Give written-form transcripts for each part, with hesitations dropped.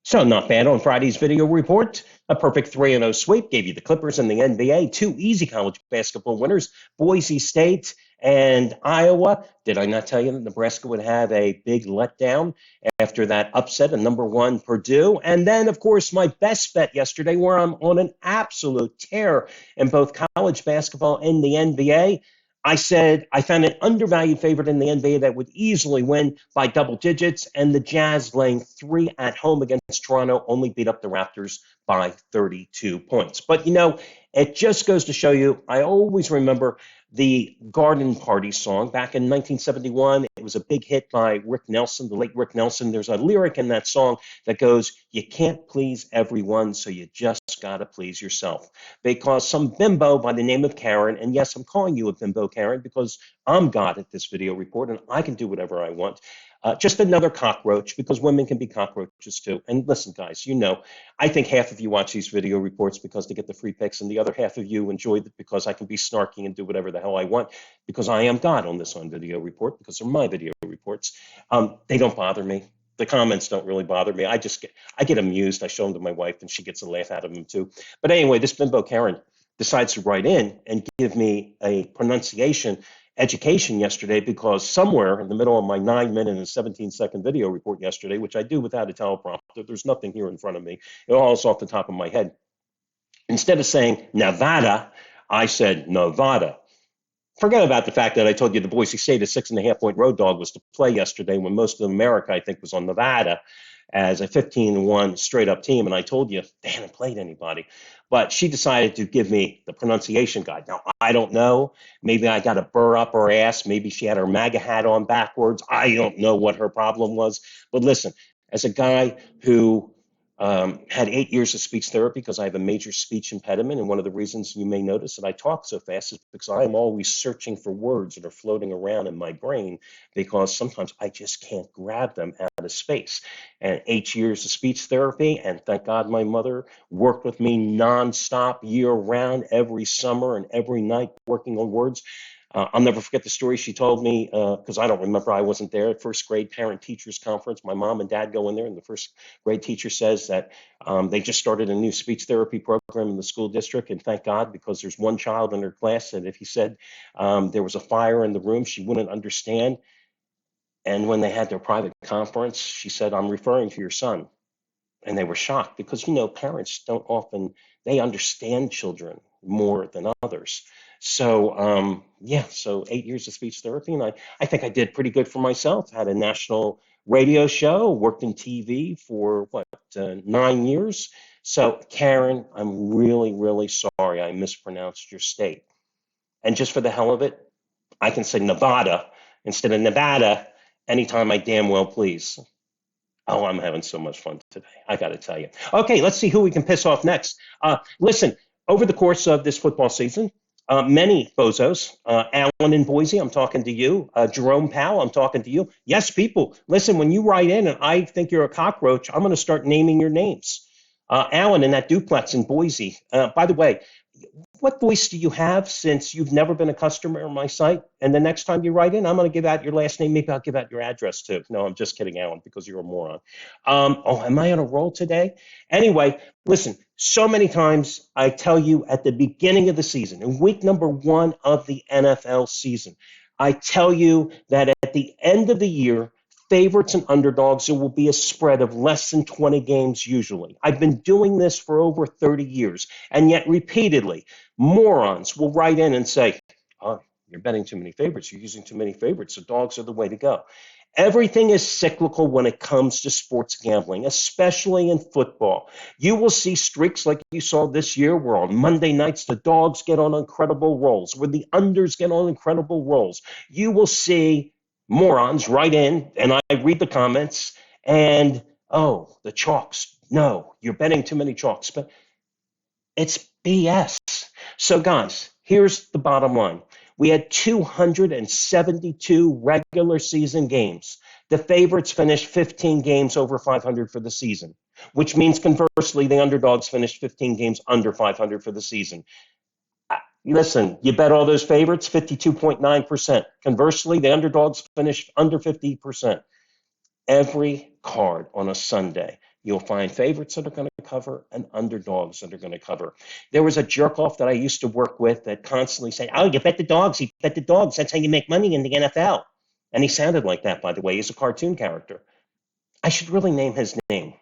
So not bad on Friday's video report. A perfect 3-0 sweep gave you the Clippers and the NBA, two easy college basketball winners, Boise State and Iowa. Did I not tell you that Nebraska would have a big letdown after that upset of number one Purdue? And then, of course, my best bet yesterday, where I'm on an absolute tear in both college basketball and the NBA. I said I found an undervalued favorite in the NBA that would easily win by double digits, and the Jazz laying 3 at home against Toronto only beat up the Raptors by 32 points. But, it just goes to show you, I always remember the Garden Party song back in 1971. It was a big hit by Rick Nelson, the late Rick Nelson. There's a lyric in that song that goes, "You can't please everyone, so you just got to please yourself." Because some bimbo by the name of Karen, and yes, I'm calling you a bimbo, Karen, because I'm God at this video report and I can do whatever I want. Just another cockroach, because women can be cockroaches too. And listen, guys, I think half of you watch these video reports because they get the free picks, and the other half of you enjoy it because I can be snarky and do whatever the hell I want, because I am God on this video report, because they're my video reports. They don't bother me. The comments don't really bother me. I get amused. I show them to my wife, and she gets a laugh out of them too. But anyway, this bimbo Karen decides to write in and give me a pronunciation education yesterday, because somewhere in the middle of my 9-minute and 17-second video report yesterday, which I do without a teleprompter, there's nothing here in front of me. It all is off the top of my head. Instead of saying Nevada, I said Nevada. Forget about the fact that I told you the Boise State, a 6.5-point road dog, was to play yesterday when most of America, I think, was on Nevada as a 15-1 straight-up team. And I told you, they hadn't played anybody. But she decided to give me the pronunciation guide. Now, I don't know. Maybe I got a burr up her ass. Maybe she had her MAGA hat on backwards. I don't know what her problem was. But listen, as a guy who had 8 years of speech therapy, because I have a major speech impediment. And one of the reasons you may notice that I talk so fast is because I am always searching for words that are floating around in my brain, because sometimes I just can't grab them out of space. And 8 years of speech therapy, and thank God my mother worked with me nonstop, year round, every summer and every night, working on words. I'll never forget the story she told me, because I don't remember, I wasn't there at first grade parent-teachers conference. My mom and dad go in there, and the first grade teacher says that they just started a new speech therapy program in the school district, and thank God, because there's one child in her class that if he said there was a fire in the room, she wouldn't understand. And when they had their private conference, she said, "I'm referring to your son." And they were shocked, because, parents don't often, they understand children more than others. So, so 8 years of speech therapy, and I think I did pretty good for myself. Had a national radio show, worked in TV for, 9 years. So, Karen, I'm really, really sorry I mispronounced your state. And just for the hell of it, I can say Nevada instead of Nevada anytime I damn well please. Oh, I'm having so much fun today, I got to tell you. Okay, let's see who we can piss off next. Listen, over the course of this football season, many bozos, Alan in Boise, I'm talking to you. Jerome Powell, I'm talking to you. Yes, people, listen, when you write in and I think you're a cockroach, I'm going to start naming your names. Alan in that duplex in Boise. By the way, what voice do you have, since you've never been a customer on my site? And the next time you write in, I'm going to give out your last name. Maybe I'll give out your address too. No, I'm just kidding, Alan, because you're a moron. Am I on a roll today? Anyway, listen, so many times I tell you at the beginning of the season, in week number 1 of the NFL season, I tell you that at the end of the year, favorites and underdogs, there will be a spread of less than 20 games usually. I've been doing this for over 30 years, and yet repeatedly, morons will write in and say, "Oh, you're betting too many favorites. You're using too many favorites. The dogs are the way to go." Everything is cyclical when it comes to sports gambling, especially in football. You will see streaks like you saw this year, where on Monday nights the dogs get on incredible rolls, where the unders get on incredible rolls. You will see morons write in, and I read the comments, and, "Oh, the chalks. No, you're betting too many chalks." But it's BS. So, guys, here's the bottom line. We had 272 regular season games. The favorites finished 15 games over 500 for the season, which means conversely, the underdogs finished 15 games under 500 for the season. Listen, you bet all those favorites, 52.9%. Conversely, the underdogs finished under 50%. Every card on a Sunday, You'll find favorites that are going to cover and underdogs that are going to cover. There was a jerk off that I used to work with that constantly said, "Oh, you bet the dogs. You bet the dogs. That's how you make money in the NFL." And he sounded like that, by the way. He's a cartoon character. I should really name his name.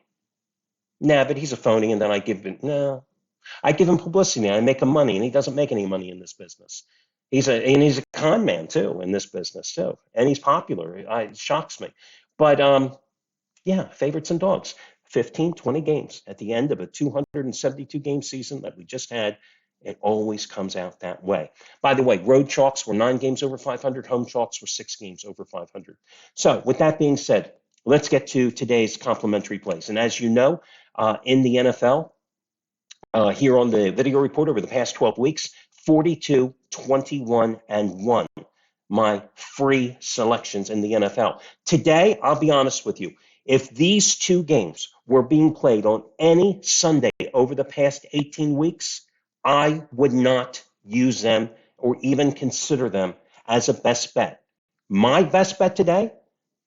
Nah, but he's a phony, and then I give him publicity. I make him money, and he doesn't make any money in this business. He's a con man too in this business too, and he's popular. It shocks me, but yeah, favorites and dogs. 15, 20 games at the end of a 272 game season that we just had. It always comes out that way. By the way, road chalks were 9 games over 500. Home chalks were 6 games over 500. So with that being said, let's get to today's complimentary plays. And as you know, in the NFL, here on the video report over the past 12 weeks, 42, 21, and 1. My free selections in the NFL. Today, I'll be honest with you. If these 2 games were being played on any Sunday over the past 18 weeks, I would not use them or even consider them as a best bet. My best bet today,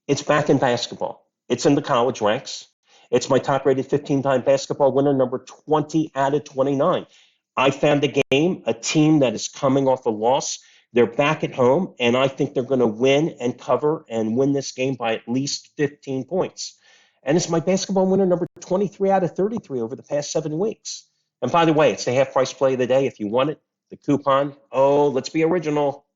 it's back in basketball. It's in the college ranks. It's my top-rated 15-time basketball winner, number 20 out of 29. I found a team that is coming off a loss. They're back at home, and I think they're going to win and cover and win this game by at least 15 points. And it's my basketball winner, number 23 out of 33 over the past 7 weeks. And by the way, it's the half-price play of the day. If you want it, the coupon, let's be original,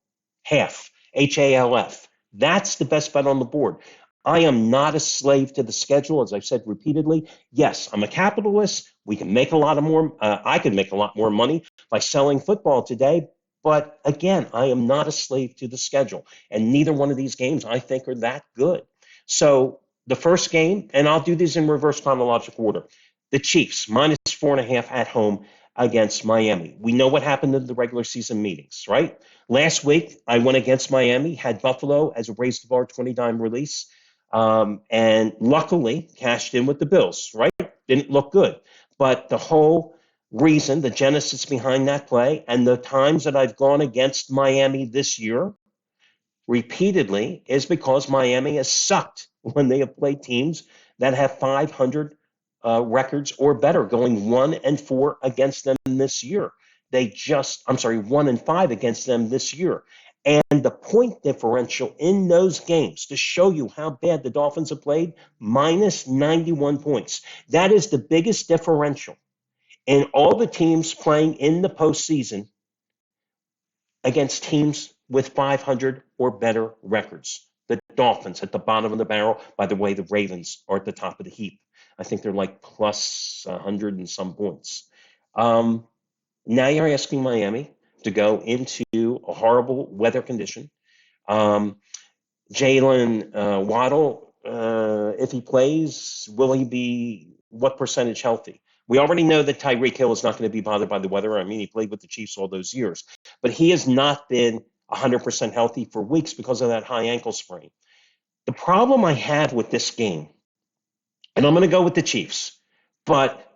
half, HALF. That's the best bet on the board. I am not a slave to the schedule, as I've said repeatedly. Yes, I'm a capitalist. We can make a lot more. I can make a lot more money by selling football today. But again, I am not a slave to the schedule, and neither one of these games I think are that good. So the first game, and I'll do these in reverse chronological order. The Chiefs minus 4.5 at home against Miami. We know what happened in the regular season meetings, right? Last week, I went against Miami, had Buffalo as a raise the bar 20-dime release. And luckily cashed in with the Bills, right? Didn't look good. But the whole reason, the genesis behind that play, and the times that I've gone against Miami this year repeatedly is because Miami has sucked when they have played teams that have 500 records or better, going 1-4 against them this year. 1-5 against them this year. And the point differential in those games, to show you how bad the Dolphins have played, minus 91 points. That is the biggest differential in all the teams playing in the postseason against teams with 500 or better records. The Dolphins at the bottom of the barrel. By the way, the Ravens are at the top of the heap. I think they're like plus 100 and some points. Now you're asking Miami to go into a horrible weather condition. Jalen Waddle, if he plays, will he be what percentage healthy? We already know that Tyreek Hill is not going to be bothered by the weather. I mean, he played with the Chiefs all those years. But he has not been 100% healthy for weeks because of that high ankle sprain. The problem I have with this game, and I'm going to go with the Chiefs, but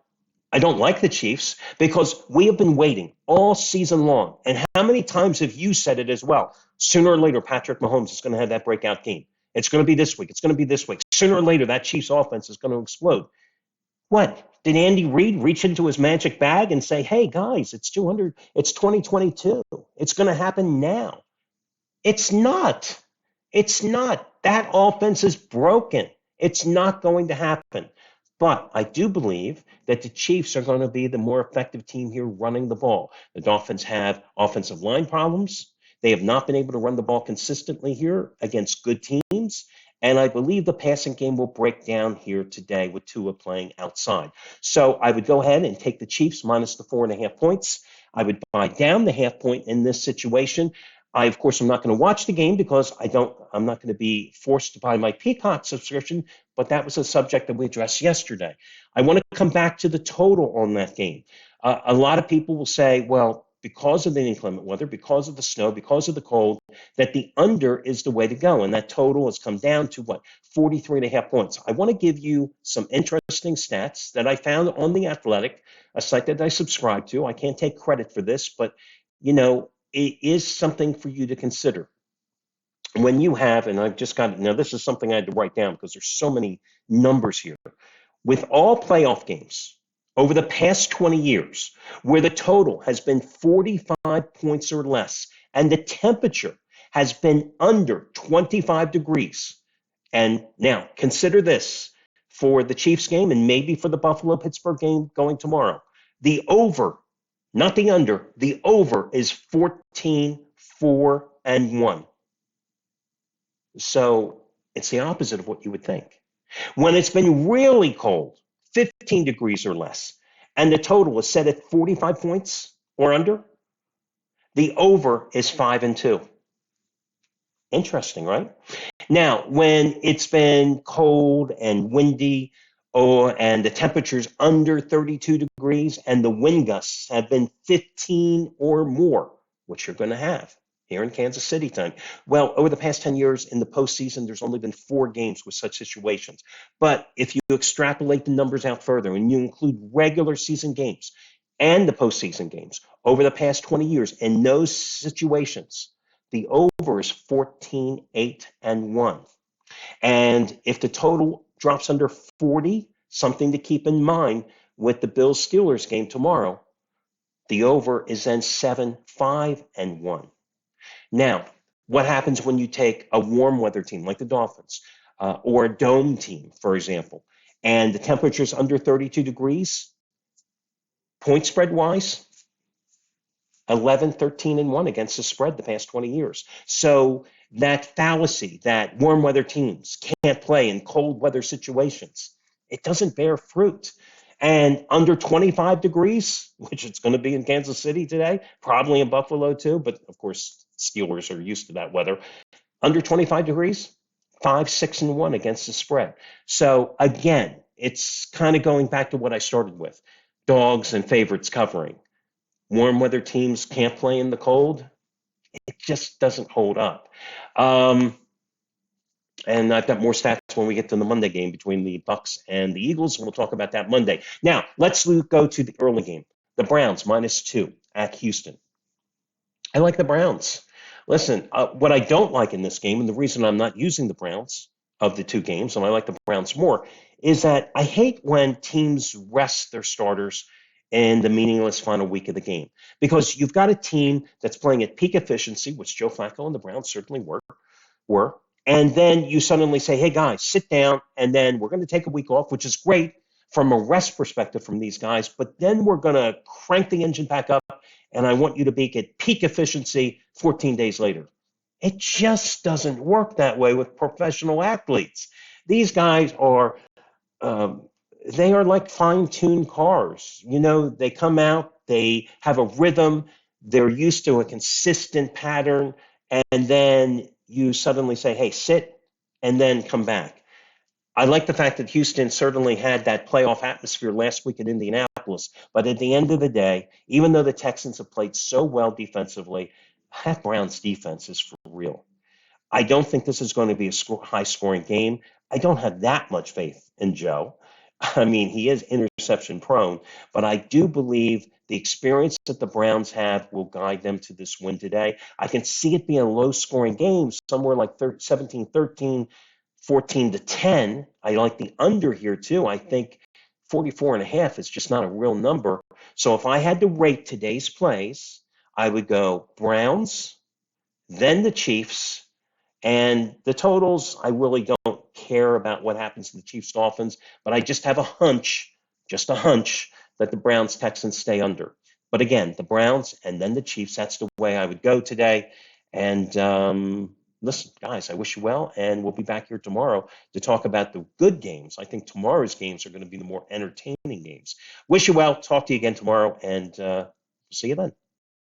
I don't like the Chiefs because we have been waiting all season long. And how many times have you said it as well? Sooner or later, Patrick Mahomes is going to have that breakout game. It's going to be this week. It's going to be this week. Sooner or later, that Chiefs offense is going to explode. What? Did Andy Reid reach into his magic bag and say, hey, guys, it's 2022. It's going to happen now. It's not. It's not. That offense is broken. It's not going to happen. But I do believe that the Chiefs are going to be the more effective team here running the ball. The Dolphins have offensive line problems. They have not been able to run the ball consistently here against good teams. And I believe the passing game will break down here today with Tua playing outside. So I would go ahead and take the Chiefs minus the 4.5 points. I would buy down the half point in this situation. Of course, I'm not going to watch the game because I'm not going to be forced to buy my Peacock subscription, but that was a subject that we addressed yesterday. I want to come back to the total on that game. A lot of people will say, well, because of the inclement weather, because of the snow, because of the cold, that the under is the way to go. And that total has come down to 43.5 points. I want to give you some interesting stats that I found on The Athletic, a site that I subscribe to. I can't take credit for this, but, it is something for you to consider. When you have, and I've just got, now this is something I had to write down because there's so many numbers here. with all playoff games over the past 20 years where the total has been 45 points or less and the temperature has been under 25 degrees. And now consider this for the Chiefs game and maybe for the Buffalo-Pittsburgh game going tomorrow. The over, not the under, the over is 14-4-1. So it's the opposite of what you would think. When it's been really cold, 15 degrees or less, and the total is set at 45 points or under, the over is 5-2. Interesting, right? Now, when it's been cold and windy, and the temperature's under 32 degrees, and the wind gusts have been 15 or more, which you're going to have here in Kansas City time. Well, over the past 10 years in the postseason, there's only been 4 games with such situations. But if you extrapolate the numbers out further and you include regular season games and the postseason games over the past 20 years, in those situations, the over is 14-8-1. And if the total drops under 40, something to keep in mind with the Bills-Steelers game tomorrow, the over is then 7-5-1. Now, what happens when you take a warm weather team like the Dolphins or a dome team, for example, and the temperature is under 32 degrees? Point spread wise, 11-13-1 against the spread the past 20 years. So that fallacy that warm weather teams can't play in cold weather situations, it doesn't bear fruit. And under 25 degrees, which it's going to be in Kansas City today, probably in Buffalo too, but of course, Steelers are used to that weather. Under 25 degrees, 5-6-1 against the spread. So again, it's kind of going back to what I started with. Dogs and favorites covering. Warm weather teams can't play in the cold. It just doesn't hold up. And I've got more stats when we get to the Monday game between the Bucs and the Eagles. We'll talk about that Monday. Now, let's go to the early game. The Browns -2 at Houston. I like the Browns. Listen, what I don't like in this game, and the reason I'm not using the Browns of the 2 games, and I like the Browns more, is that I hate when teams rest their starters in the meaningless final week of the game. Because you've got a team that's playing at peak efficiency, which Joe Flacco and the Browns certainly were. And then you suddenly say, hey, guys, sit down, and then we're going to take a week off, which is great from a rest perspective from these guys, but then we're going to crank the engine back up, and I want you to be at peak efficiency 14 days later. It just doesn't work that way with professional athletes. These guys are they are like fine-tuned cars. You know, they come out, they have a rhythm, they're used to a consistent pattern, and then you suddenly say, hey, sit, and then come back. I like the fact that Houston certainly had that playoff atmosphere last week in Indianapolis, but at the end of the day, even though the Texans have played so well defensively, that Browns defense is for real. I don't think this is going to be a high-scoring game. I don't have that much faith in Joe. I mean, he is interception prone, but I do believe the experience that the Browns have will guide them to this win today. I can see it being a low-scoring game, somewhere like 17-13, 14-10. I like the under here, too. I think 44.5 is just not a real number. So if I had to rate today's plays, I would go Browns, then the Chiefs, and the totals, I really don't care about what happens to the Chiefs Dolphins, but I just have a hunch, that the Browns-Texans stay under. But again, the Browns and then the Chiefs, that's the way I would go today. And listen, guys, I wish you well, and we'll be back here tomorrow to talk about the good games. I think tomorrow's games are going to be the more entertaining games. Wish you well. Talk to you again tomorrow, and see you then.